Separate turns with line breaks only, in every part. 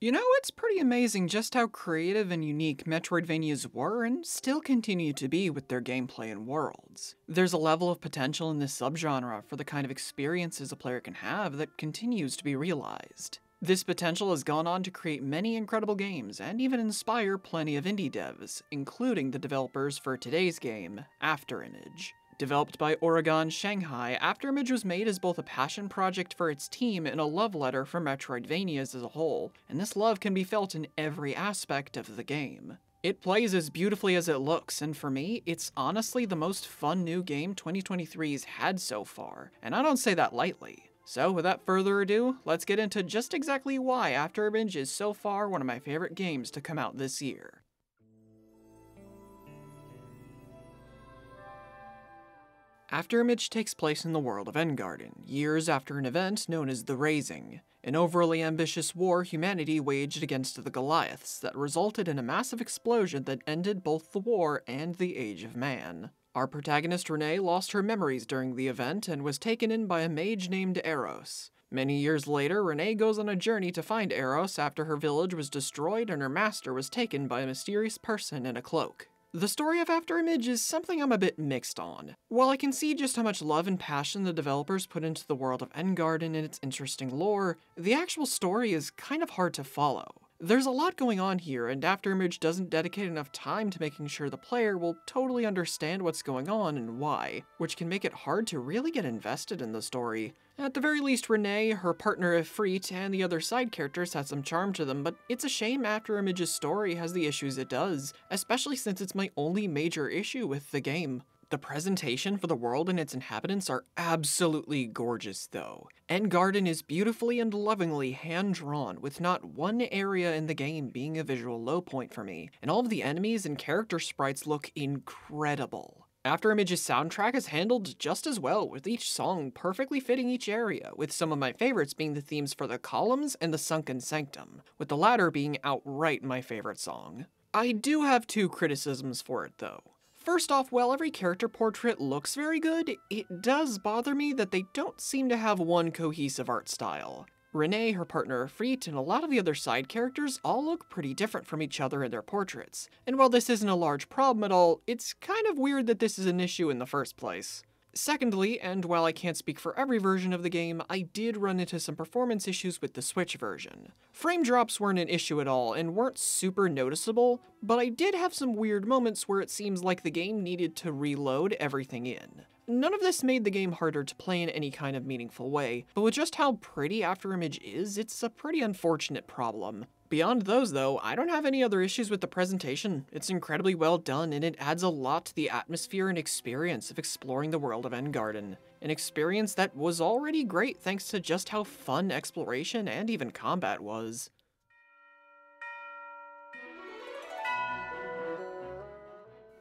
You know, it's pretty amazing just how creative and unique Metroidvanias were and still continue to be with their gameplay and worlds. There's a level of potential in this subgenre for the kind of experiences a player can have that continues to be realized. This potential has gone on to create many incredible games and even inspire plenty of indie devs, including the developers for today's game, Afterimage. Developed by Oregon Shanghai, Afterimage was made as both a passion project for its team and a love letter for Metroidvanias as a whole, and this love can be felt in every aspect of the game. It plays as beautifully as it looks, and for me, it's honestly the most fun new game 2023's had so far, and I don't say that lightly. So without further ado, let's get into just exactly why Afterimage is so far one of my favorite games to come out this year. Afterimage takes place in the world of Engarden, years after an event known as the Raising, an overly ambitious war humanity waged against the Goliaths that resulted in a massive explosion that ended both the war and the Age of Man. Our protagonist Renee lost her memories during the event and was taken in by a mage named Eros. Many years later, Renee goes on a journey to find Eros after her village was destroyed and her master was taken by a mysterious person in a cloak. The story of Afterimage is something I'm a bit mixed on. While I can see just how much love and passion the developers put into the world of Engarden and its interesting lore, the actual story is kind of hard to follow. There's a lot going on here, and Afterimage doesn't dedicate enough time to making sure the player will totally understand what's going on and why, which can make it hard to really get invested in the story. At the very least, Renee, her partner Ifrit, and the other side characters had some charm to them, but it's a shame Afterimage's story has the issues it does, especially since it's my only major issue with the game. The presentation for the world and its inhabitants are absolutely gorgeous, though. Engarden is beautifully and lovingly hand-drawn, with not one area in the game being a visual low point for me, and all of the enemies and character sprites look incredible. Afterimage's soundtrack is handled just as well, with each song perfectly fitting each area, with some of my favorites being the themes for the Columns and the Sunken Sanctum, with the latter being outright my favorite song. I do have two criticisms for it, though. First off, while every character portrait looks very good, it does bother me that they don't seem to have one cohesive art style. Renee, her partner Ifrit, and a lot of the other side characters all look pretty different from each other in their portraits, and while this isn't a large problem at all, it's kind of weird that this is an issue in the first place. Secondly, and while I can't speak for every version of the game, I did run into some performance issues with the Switch version. Frame drops weren't an issue at all and weren't super noticeable, but I did have some weird moments where it seems like the game needed to reload everything in. None of this made the game harder to play in any kind of meaningful way, but with just how pretty Afterimage is, it's a pretty unfortunate problem. Beyond those though, I don't have any other issues with the presentation. It's incredibly well done and it adds a lot to the atmosphere and experience of exploring the world of Engarden. An experience that was already great thanks to just how fun exploration and even combat was.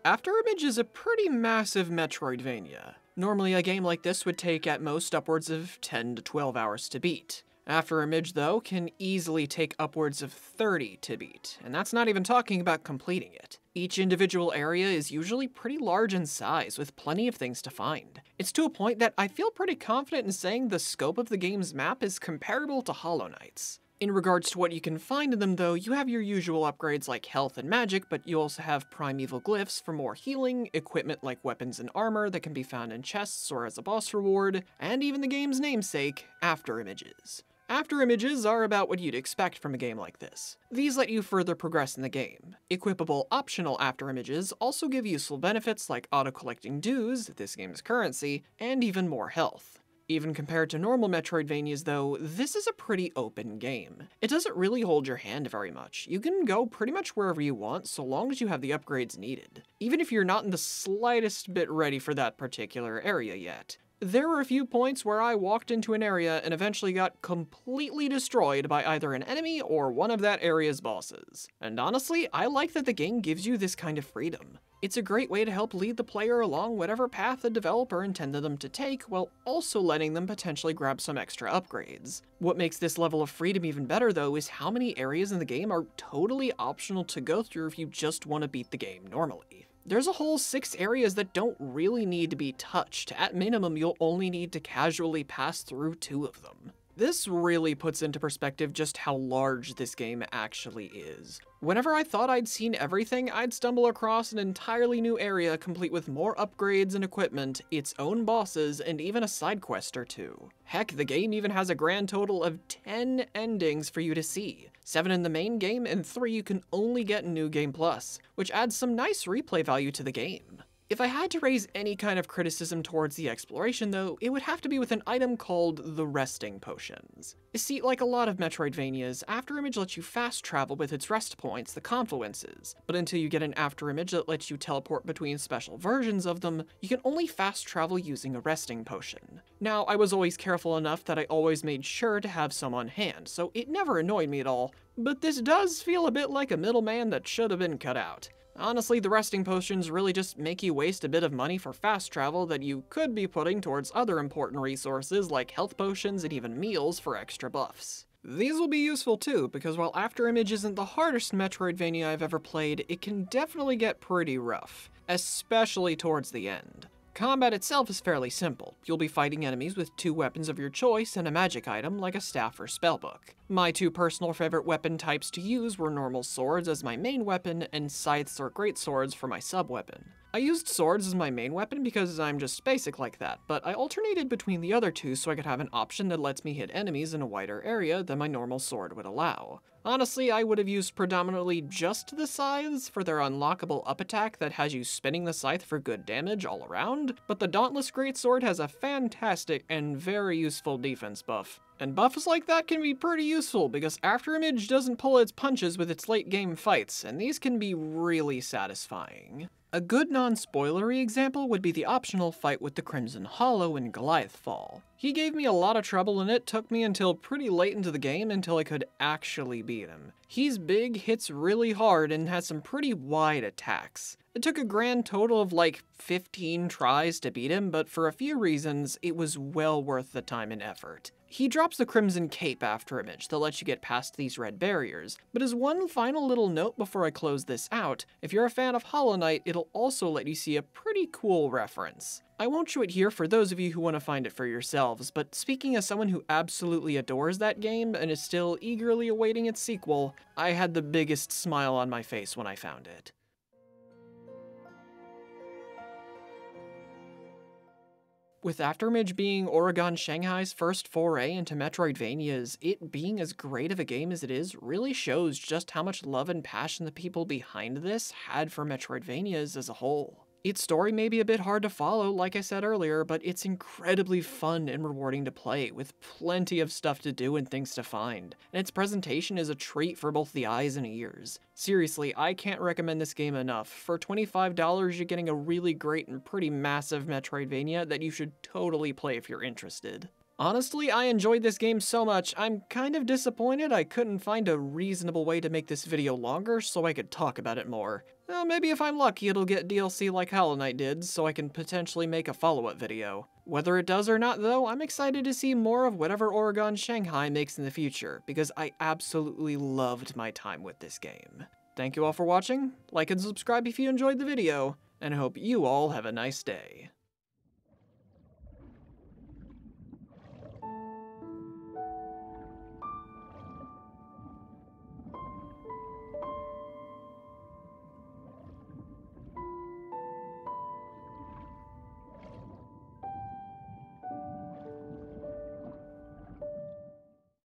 Afterimage is a pretty massive Metroidvania. Normally a game like this would take at most upwards of 10 to 12 hours to beat. Afterimage, though, can easily take upwards of 30 to beat, and that's not even talking about completing it. Each individual area is usually pretty large in size, with plenty of things to find. It's to a point that I feel pretty confident in saying the scope of the game's map is comparable to Hollow Knight's. In regards to what you can find in them though, you have your usual upgrades like health and magic, but you also have primeval glyphs for more healing, equipment like weapons and armor that can be found in chests or as a boss reward, and even the game's namesake, Afterimages. Afterimages are about what you'd expect from a game like this. These let you further progress in the game. Equipable optional Afterimages also give useful benefits like auto-collecting dues, this game's currency, and even more health. Even compared to normal Metroidvanias though, this is a pretty open game. It doesn't really hold your hand very much. You can go pretty much wherever you want so long as you have the upgrades needed, even if you're not in the slightest bit ready for that particular area yet. There were a few points where I walked into an area and eventually got completely destroyed by either an enemy or one of that area's bosses. And honestly, I like that the game gives you this kind of freedom. It's a great way to help lead the player along whatever path the developer intended them to take, while also letting them potentially grab some extra upgrades. What makes this level of freedom even better though is how many areas in the game are totally optional to go through if you just want to beat the game normally. There's a whole 6 areas that don't really need to be touched. At minimum, you'll only need to casually pass through 2 of them. This really puts into perspective just how large this game actually is. Whenever I thought I'd seen everything, I'd stumble across an entirely new area complete with more upgrades and equipment, its own bosses, and even a side quest or two. Heck, the game even has a grand total of 10 endings for you to see. 7 in the main game, and 3 you can only get in New Game Plus, which adds some nice replay value to the game. If I had to raise any kind of criticism towards the exploration though, it would have to be with an item called the resting potions. You see, like a lot of Metroidvanias, Afterimage lets you fast travel with its rest points, the confluences, but until you get an Afterimage that lets you teleport between special versions of them, you can only fast travel using a resting potion. Now, I was always careful enough that I always made sure to have some on hand, so it never annoyed me at all, but this does feel a bit like a middleman that should have been cut out. Honestly, the resting potions really just make you waste a bit of money for fast travel that you could be putting towards other important resources like health potions and even meals for extra buffs. These will be useful too, because while Afterimage isn't the hardest Metroidvania I've ever played, it can definitely get pretty rough, especially towards the end. Combat itself is fairly simple. You'll be fighting enemies with 2 weapons of your choice and a magic item like a staff or spellbook. My 2 personal favorite weapon types to use were normal swords as my main weapon and scythes or greatswords for my sub-weapon. I used swords as my main weapon because I'm just basic like that, but I alternated between the other 2 so I could have an option that lets me hit enemies in a wider area than my normal sword would allow. Honestly, I would have used predominantly just the scythes for their unlockable up attack that has you spinning the scythe for good damage all around, but the Dauntless Greatsword has a fantastic and very useful defense buff. And buffs like that can be pretty useful because Afterimage doesn't pull its punches with its late game fights, and these can be really satisfying. A good non-spoilery example would be the optional fight with the Crimson Hollow in Goliath Fall. He gave me a lot of trouble and it took me until pretty late into the game until I could actually beat him. He's big, hits really hard, and has some pretty wide attacks. It took a grand total of like 15 tries to beat him, but for a few reasons, it was well worth the time and effort. He drops the Crimson Cape Afterimage that lets you get past these red barriers, but as one final little note before I close this out, if you're a fan of Hollow Knight, it'll also let you see a pretty cool reference. I won't show it here for those of you who want to find it for yourselves, but speaking as someone who absolutely adores that game and is still eagerly awaiting its sequel, I had the biggest smile on my face when I found it. With Afterimage being Oregon Shanghai's first foray into Metroidvanias, it being as great of a game as it is really shows just how much love and passion the people behind this had for Metroidvanias as a whole. Its story may be a bit hard to follow, like I said earlier, but it's incredibly fun and rewarding to play, with plenty of stuff to do and things to find, and its presentation is a treat for both the eyes and ears. Seriously, I can't recommend this game enough. For $25, you're getting a really great and pretty massive Metroidvania that you should totally play if you're interested. Honestly, I enjoyed this game so much, I'm kind of disappointed I couldn't find a reasonable way to make this video longer so I could talk about it more. Well, maybe if I'm lucky it'll get DLC like Hollow Knight did, so I can potentially make a follow-up video. Whether it does or not though, I'm excited to see more of whatever Oregon Shanghai makes in the future, because I absolutely loved my time with this game. Thank you all for watching, like and subscribe if you enjoyed the video, and I hope you all have a nice day.